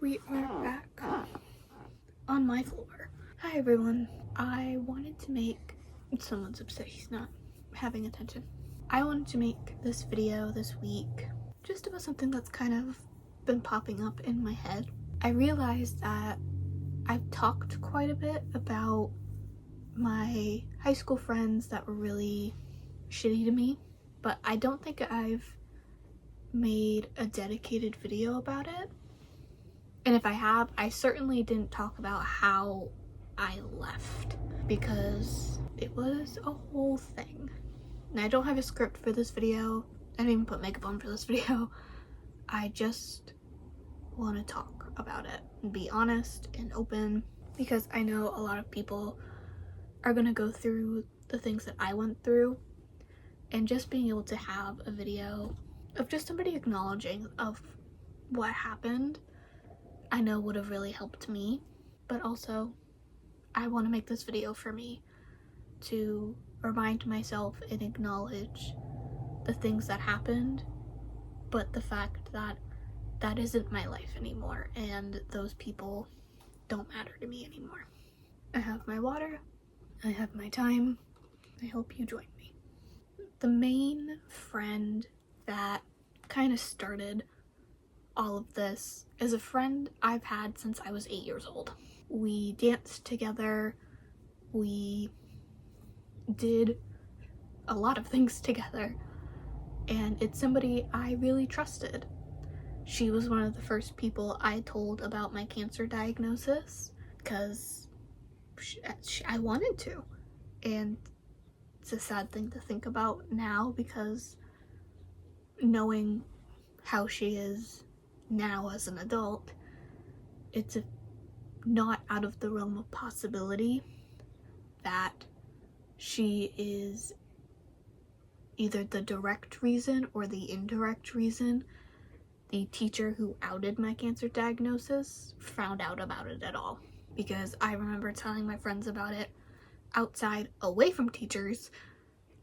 We are back on my floor. Hi everyone. I wanted to make, someone's upset he's not having attention. I wanted to make this video this week just about something that's kind of been popping up in my head. I realized that I've talked quite a bit about my high school friends that were really shitty to me, but I don't think I've made a dedicated video about it. And if I have, I certainly didn't talk about how I left, because it was a whole thing. And I don't have a script for this video. I didn't even put makeup on for this video. I just want to talk about it and be honest and open, because I know a lot of people are going to go through the things that I went through, and just being able to have a video of just somebody acknowledging of what happened, I know would have really helped me. But also, I want to make this video for me to remind myself and acknowledge the things that happened, but the fact that that isn't my life anymore and those people don't matter to me anymore. I have my water, I have my time. I hope you join me. The main friend that kind of started all of this is a friend I've had since I was 8 years old. We danced together, we did a lot of things together, and it's somebody I really trusted. She was one of the first people I told about my cancer diagnosis, because I wanted to. And it's a sad thing to think about now, because knowing how she is now as an adult, it's not out of the realm of possibility that she is either the direct reason or the indirect reason the teacher who outed my cancer diagnosis found out about it at all. Because I remember telling my friends about it outside, away from teachers,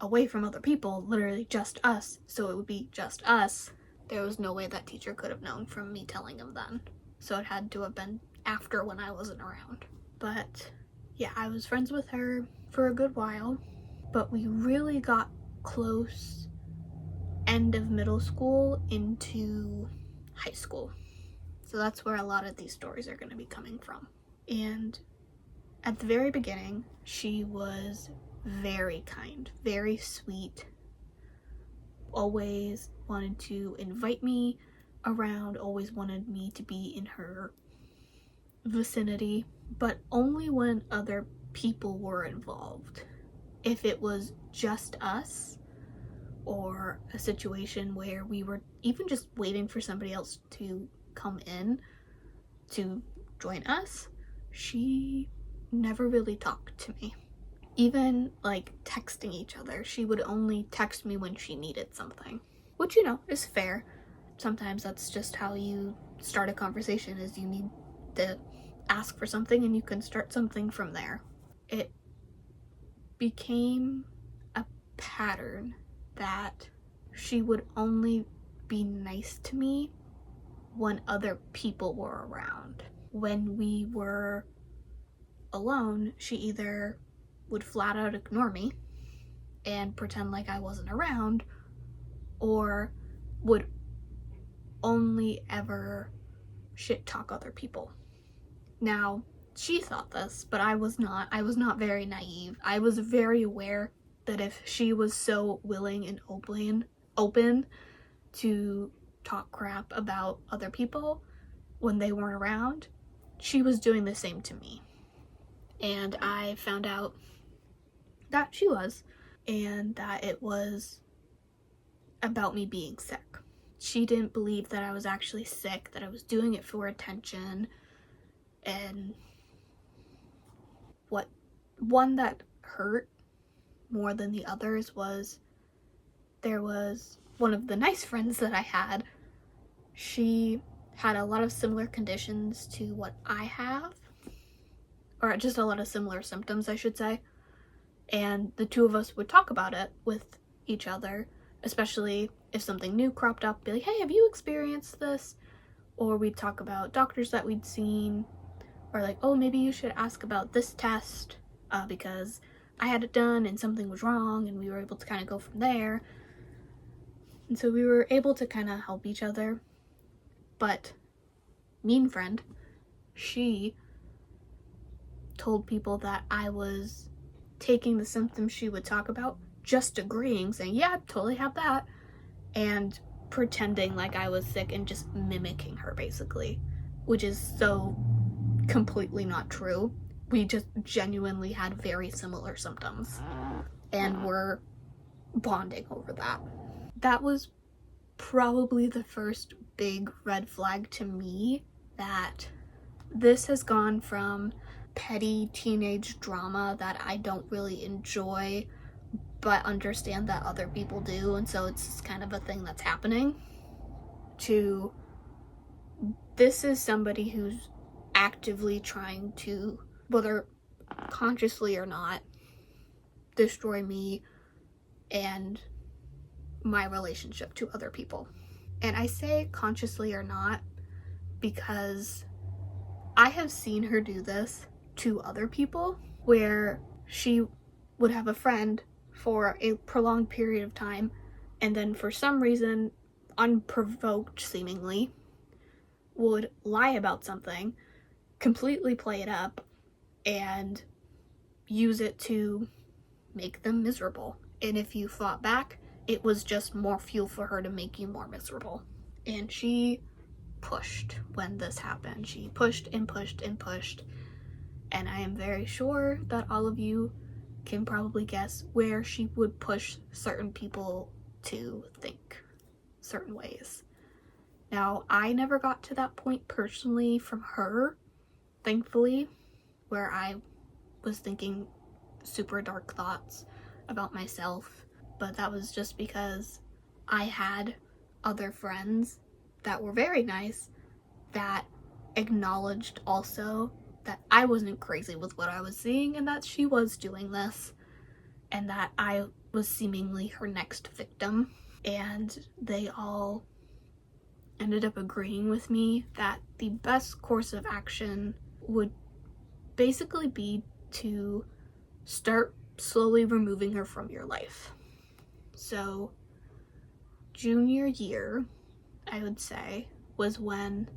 away from other people, literally just us, so it would be just us. There was no way that teacher could have known from me telling him then, so it had to have been after, when I wasn't around. But yeah, I was friends with her for a good while, but we really got close end of middle school into high school. So that's where a lot of these stories are going to be coming from. And at the very beginning, she was very kind, very sweet, always wanted to invite me around, always wanted me to be in her vicinity, but only when other people were involved. If it was just us, or a situation where we were even just waiting for somebody else to come in to join us, she never really talked to me. Even like texting each other, she would only text me when she needed something, which, you know, is fair. Sometimes that's just how you start a conversation, is you need to ask for something and you can start something from there. It became a pattern that she would only be nice to me when other people were around. When we were alone, she either would flat out ignore me and pretend like I wasn't around, or would only ever shit talk other people. Now, she thought this, but I was not. I was not very naive. I was very aware that if she was so willing and open to talk crap about other people when they weren't around, she was doing the same to me. And I found out that she was, and that it was about me being sick. She didn't believe that I was actually sick, that I was doing it for attention. And one that hurt more than the others was, there was one of the nice friends that I had. She had a lot of similar conditions to what I have, or just a lot of similar symptoms, I should say. And the two of us would talk about it with each other, especially if something new cropped up, be like, hey, have you experienced this? or we'd talk about doctors that we'd seen, or like, oh, maybe you should ask about this test because I had it done and something was wrong, and we were able to kind of go from there. And so we were able to kind of help each other. But mean friend, she told people that I was taking the symptoms she would talk about, just agreeing, saying, yeah, I totally have that, and pretending like I was sick and just mimicking her, basically, which is so completely not true. We just genuinely had very similar symptoms and were bonding over that. That was probably the first big red flag to me, that this has gone from petty teenage drama that I don't really enjoy but understand that other people do, and so it's kind of a thing that's happening, to this is somebody who's actively trying to, whether consciously or not, destroy me and my relationship to other people. And I say consciously or not because I have seen her do this to other people, where she would have a friend for a prolonged period of time, and then for some reason, unprovoked seemingly, would lie about something, completely play it up, and use it to make them miserable. And if you fought back, it was just more fuel for her to make you more miserable. And she pushed when this happened. She pushed and pushed and pushed. And I am very sure that all of you can probably guess where she would push certain people to think certain ways. Now, I never got to that point personally from her, thankfully, where I was thinking super dark thoughts about myself, but that was just because I had other friends that were very nice that acknowledged also that I wasn't crazy with what I was seeing, and that she was doing this, and that I was seemingly her next victim. And they all ended up agreeing with me that the best course of action would basically be to start slowly removing her from your life. So junior year, I would say, was when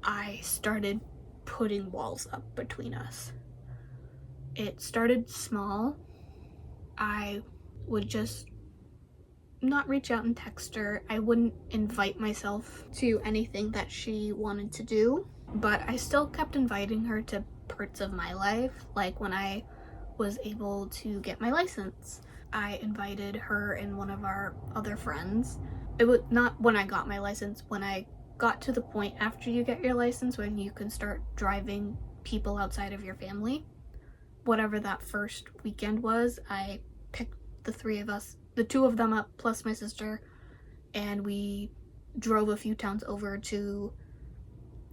I started putting walls up between us. It started small. I would just not reach out and text her. I wouldn't invite myself to anything that she wanted to do, but I still kept inviting her to parts of my life. Like when I was able to get my license, I invited her and one of our other friends. It was not when I got my license, when I got to the point after you get your license when you can start driving people outside of your family. Whatever that first weekend was, I picked the three of us, the two of them up plus my sister, and we drove a few towns over to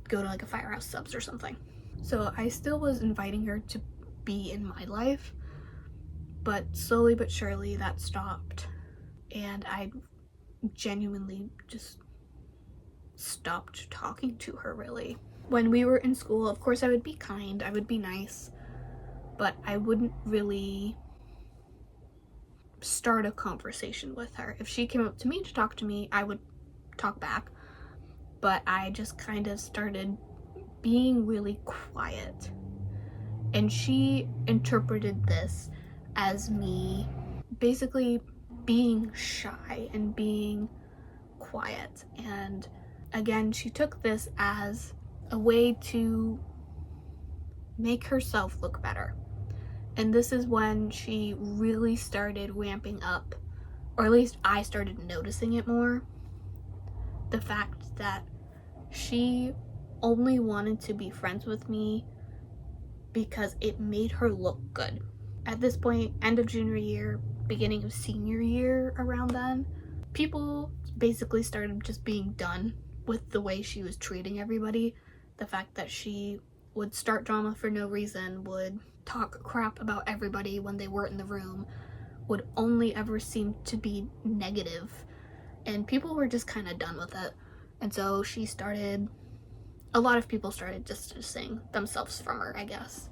go to like a Firehouse Subs or something. So I still was inviting her to be in my life, but slowly but surely that stopped, and I genuinely just stopped talking to her, really. When we were in school, of course I would be kind, I would be nice, but I wouldn't really start a conversation with her. If she came up to me to talk to me, I would talk back, but I just kind of started being really quiet. And she interpreted this as me basically being shy and being quiet. And again, she took this as a way to make herself look better. And this is when she really started ramping up, or at least I started noticing it more, the fact that she only wanted to be friends with me because it made her look good. At this point, end of junior year, beginning of senior year, around then, people basically started just being done with the way she was treating everybody. The fact that she would start drama for no reason, would talk crap about everybody when they weren't in the room, would only ever seem to be negative, and people were just kind of done with it. And so a lot of people started distancing themselves from her, I guess.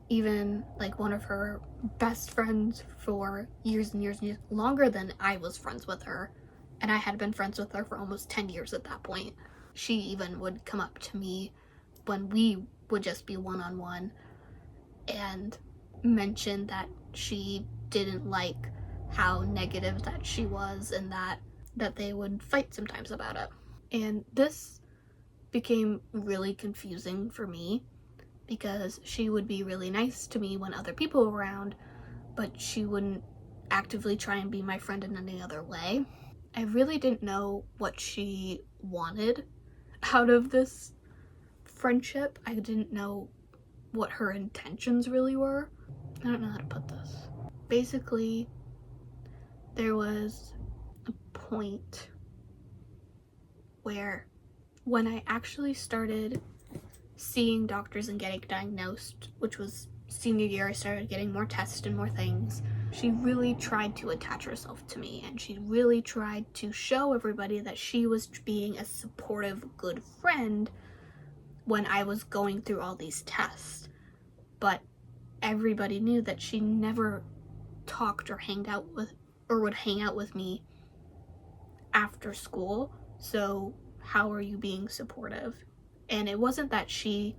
Even like one of her best friends for years and years and years, longer than I was friends with her, and I had been friends with her for almost 10 years at that point. She even would come up to me when we would just be one-on-one and mention that she didn't like how negative that she was, and that they would fight sometimes about it. And this became really confusing for me, because she would be really nice to me when other people were around, but she wouldn't actively try and be my friend in any other way. I really didn't know what she wanted out of this friendship. I didn't know what her intentions really were. I don't know how to put this. Basically, there was a point where when I actually started seeing doctors and getting diagnosed, which was senior year, I started getting more tests and more things. She really tried to attach herself to me, and she really tried to show everybody that she was being a supportive, good friend when I was going through all these tests. But everybody knew that she never talked or would hang out with me after school. So how are you being supportive? And it wasn't that she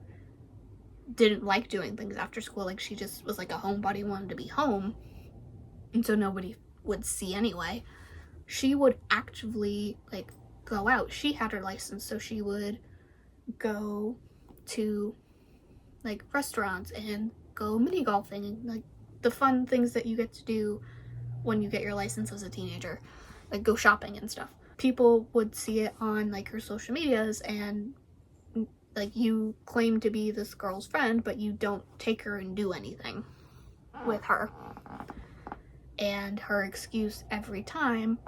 didn't like doing things after school, like she just was like a homebody, wanted to be home, and so nobody would see anyway. She would actively like go out. She had her license, so she would go to like restaurants and go mini golfing and like the fun things that you get to do when you get your license as a teenager, like go shopping and stuff. People would see it on like her social medias, and like, you claim to be this girl's friend, but you don't take her and do anything with her. And her excuse every time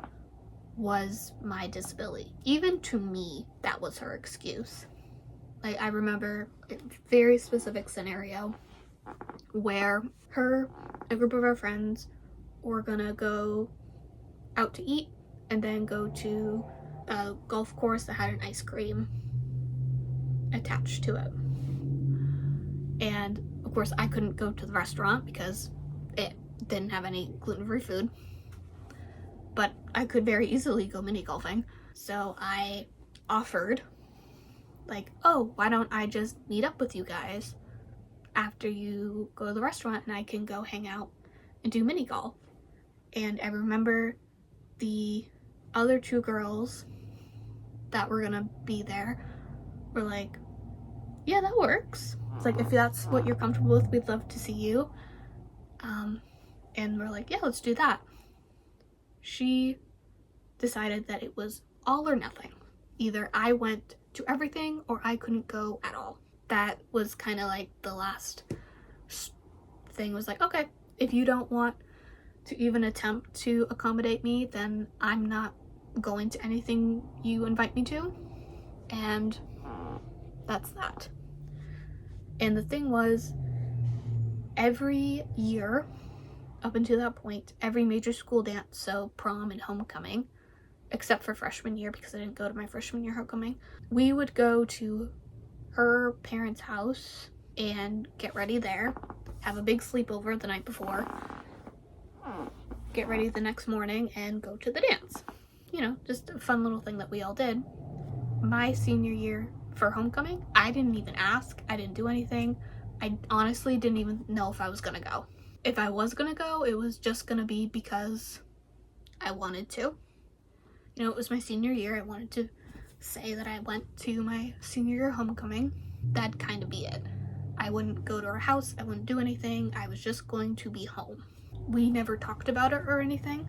was my disability. Even to me, that was her excuse. Like, I remember a very specific scenario where a group of her friends were gonna go out to eat and then go to a golf course that had an ice cream attached to it. And of course I couldn't go to the restaurant because it didn't have any gluten-free food, but I could very easily go mini golfing. So I offered, like, oh, why don't I just meet up with you guys after you go to the restaurant and I can go hang out and do mini golf. And I remember the other two girls that were gonna be there were like, yeah, that works. It's like, if that's what you're comfortable with, we'd love to see you. And we're like, yeah, let's do that. She decided that it was all or nothing. Either I went to everything or I couldn't go at all. That was kind of like the last thing, was like, okay, if you don't want to even attempt to accommodate me, then I'm not going to anything you invite me to. And that's that. And the thing was, every year up until that point, every major school dance, so prom and homecoming, except for freshman year because I didn't go to my freshman year homecoming, we would go to her parents' house and get ready there, have a big sleepover the night before, get ready the next morning, and go to the dance. You know, just a fun little thing that we all did. My senior year for homecoming, I didn't even ask. I didn't do anything. I honestly didn't even know if I was gonna go. If I was gonna go, it was just gonna be because I wanted to. You know, it was my senior year. I wanted to say that I went to my senior year homecoming. That'd kind of be it. I wouldn't go to her house. I wouldn't do anything. I was just going to be home. We never talked about it or anything.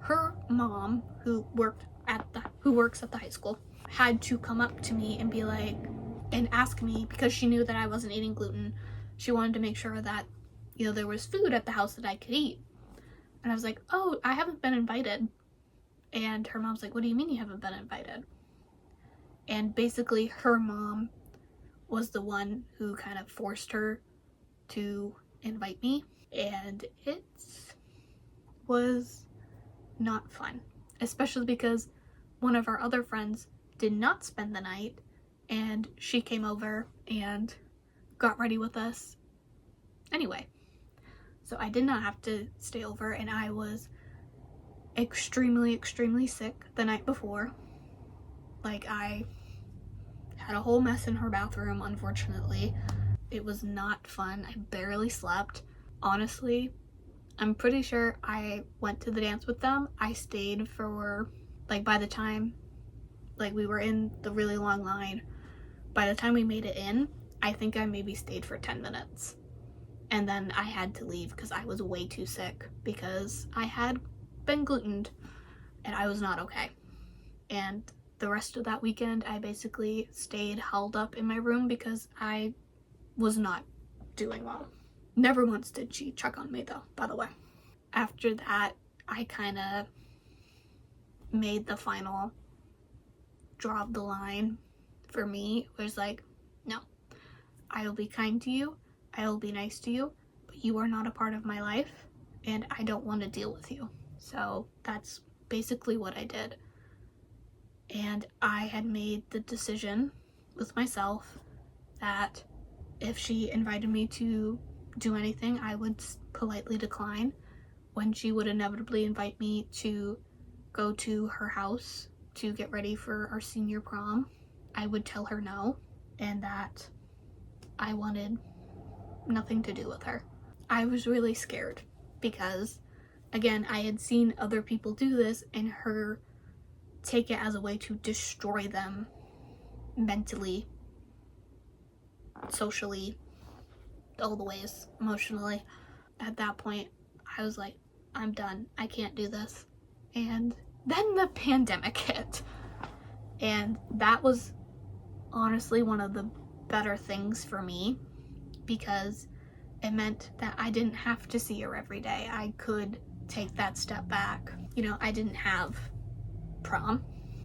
Her mom, who works at the high school, had to come up to me and be like, and ask me, because she knew that I wasn't eating gluten. She wanted to make sure that, you know, there was food at the house that I could eat. And I was like, oh, I haven't been invited. And her mom's like, what do you mean you haven't been invited? And basically her mom was the one who kind of forced her to invite me. And it was not fun, especially because one of our other friends did not spend the night, and she came over and got ready with us anyway. So I did not have to stay over, and I was extremely sick the night before. Like, I had a whole mess in her bathroom, unfortunately. It was not fun. I barely slept. Honestly, I'm pretty sure I went to the dance with them. I stayed for, like, by the time, like, we were in the really long line, by the time we made it in, I think I maybe stayed for 10 minutes. And then I had to leave because I was way too sick because I had been glutened and I was not okay. And the rest of that weekend, I basically stayed held up in my room because I was not doing well. Never once did she check on me though, by the way. After that, I kind of made the final draw of the line for me. It was like, no, I will be kind to you, I will be nice to you, but you are not a part of my life and I don't want to deal with you. So that's basically what I did. And I had made the decision with myself that if she invited me to do anything, I would politely decline. When she would inevitably invite me to go to her house to get ready for our senior prom, I would tell her no, and that I wanted nothing to do with her. I was really scared because, again, I had seen other people do this and her take it as a way to destroy them mentally, socially, all the ways, emotionally. At that point, I was like, I'm done. I can't do this. And then the pandemic hit. And that was honestly one of the better things for me because it meant that I didn't have to see her every day. I could take that step back. You know, I didn't have prom.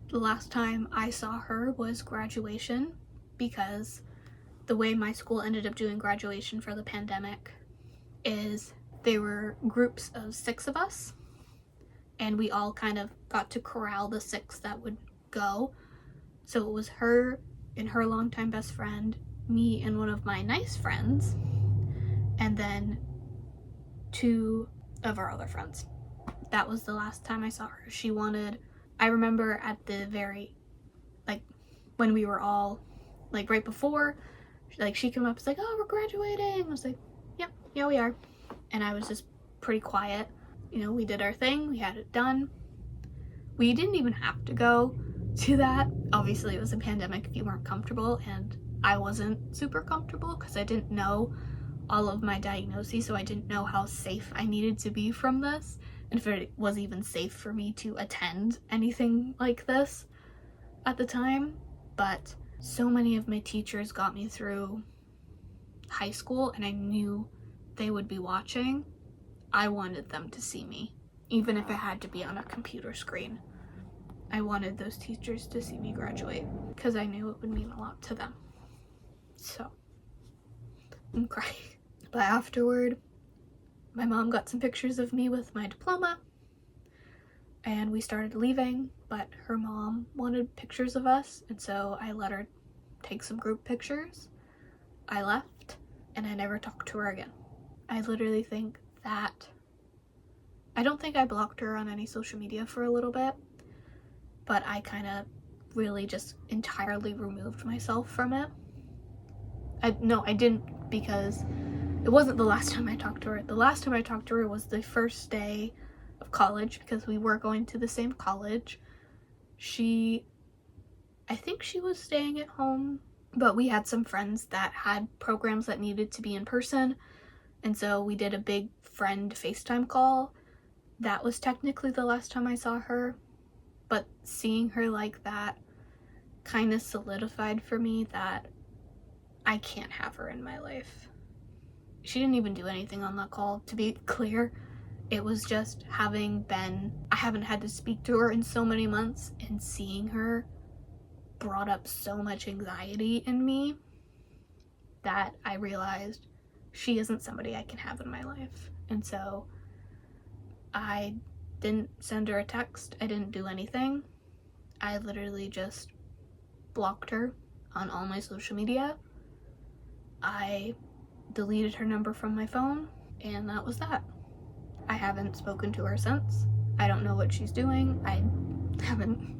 The last time I saw her was graduation because the way my school ended up doing graduation for the pandemic is they were groups of 6 of us and we all kind of got to corral the 6 that would go. So it was her and her longtime best friend, me and one of my nice friends, and then 2 of our other friends. That was the last time I saw her. I remember at the very, like, when we were all, like, right before, like, she came up, was like, oh, we're graduating. I was like, yep, yeah, we are. And I was just pretty quiet. You know, we did our thing, we had it done. We didn't even have to go to that. Obviously, it was a pandemic if you weren't comfortable, and I wasn't super comfortable because I didn't know all of my diagnoses, so I didn't know how safe I needed to be from this, and if it was even safe for me to attend anything like this at the time. But so many of my teachers got me through high school, and I knew they would be watching. I wanted them to see me, even if it had to be on a computer screen. I wanted those teachers to see me graduate because I knew it would mean a lot to them. So, I'm crying. But afterward, my mom got some pictures of me with my diploma and we started leaving, but her mom wanted pictures of us, and so I let her take some group pictures. I left and I never talked to her again. I literally think that I don't think I blocked her on any social media for a little bit, but I kind of really just entirely removed myself from it. No, I didn't, because it wasn't the last time I talked to her. The last time I talked to her was the first day of college because we were going to the same college. I think she was staying at home, but we had some friends that had programs that needed to be in person, and so we did a big friend FaceTime call. That was technically the last time I saw her, but seeing her like that kind of solidified for me that I can't have her in my life. She didn't even do anything on that call, to be clear. It was just I haven't had to speak to her in so many months, and seeing her brought up so much anxiety in me that I realized she isn't somebody I can have in my life. And so I didn't send her a text. I didn't do anything. I literally just blocked her on all my social media. I deleted her number from my phone, and that was that. I haven't spoken to her since. I don't know what she's doing. I haven't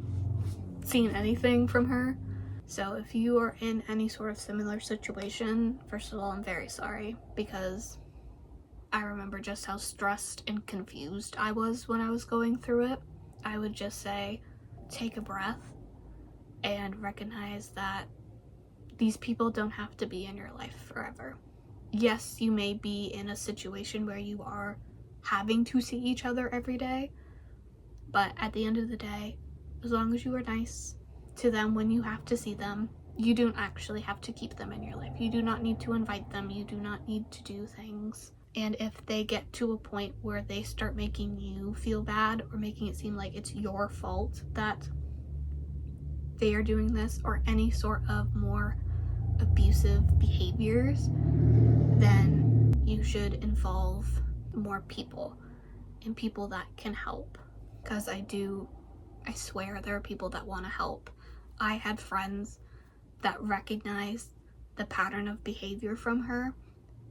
seen anything from her. So if you are in any sort of similar situation, first of all, I'm very sorry, because I remember just how stressed and confused I was when I was going through it. I would just say, take a breath and recognize that these people don't have to be in your life forever. Yes, you may be in a situation where you are having to see each other every day, but at the end of the day, as long as you are nice to them when you have to see them, you don't actually have to keep them in your life. You do not need to invite them. You do not need to do things. And if they get to a point where they start making you feel bad or making it seem like it's your fault that they are doing this or any sort of more abusive behaviors, then you should involve more people and people that can help. Because I swear there are people that want to help. I had friends that recognized the pattern of behavior from her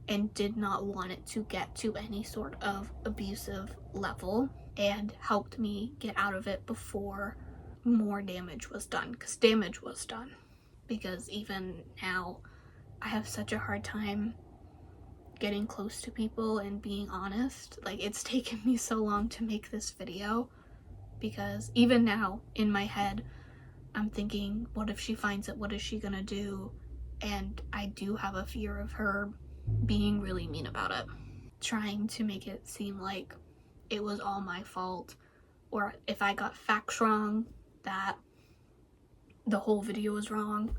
and did not want it to get to any sort of abusive level and helped me get out of it before more damage was done, because damage was done. Because even now, I have such a hard time getting close to people and being honest. Like, it's taken me so long to make this video, because even now, in my head, I'm thinking, what if she finds it? What is she gonna do? And I do have a fear of her being really mean about it. Trying to make it seem like it was all my fault, or if I got facts wrong, that the whole video was wrong.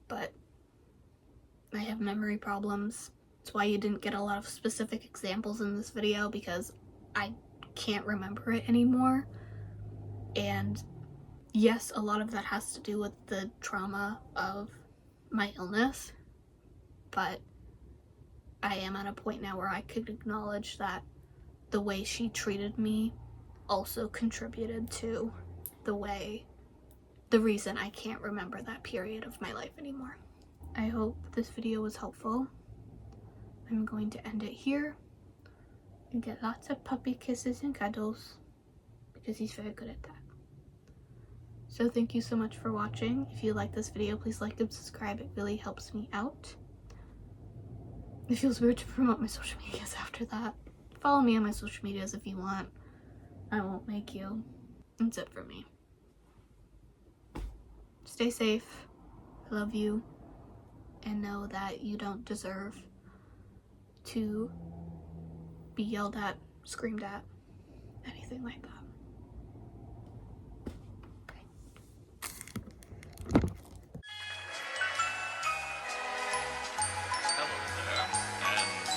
But I have memory problems. That's why you didn't get a lot of specific examples in this video, because I can't remember it anymore. And yes, a lot of that has to do with the trauma of my illness, but I am at a point now where I could acknowledge that the way she treated me also contributed to the reason I can't remember that period of my life anymore. I hope this video was helpful. I'm going to end it here and get lots of puppy kisses and cuddles, because he's very good at that. So thank you so much for watching. If you like this video, please like and subscribe. It really helps me out. It feels weird to promote my social medias after that. Follow me on my social medias if you want. I won't make you. That's it for me. Stay safe. I love you. And know that you don't deserve to be yelled at, screamed at, anything like that.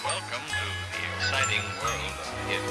Welcome to the exciting world of kids.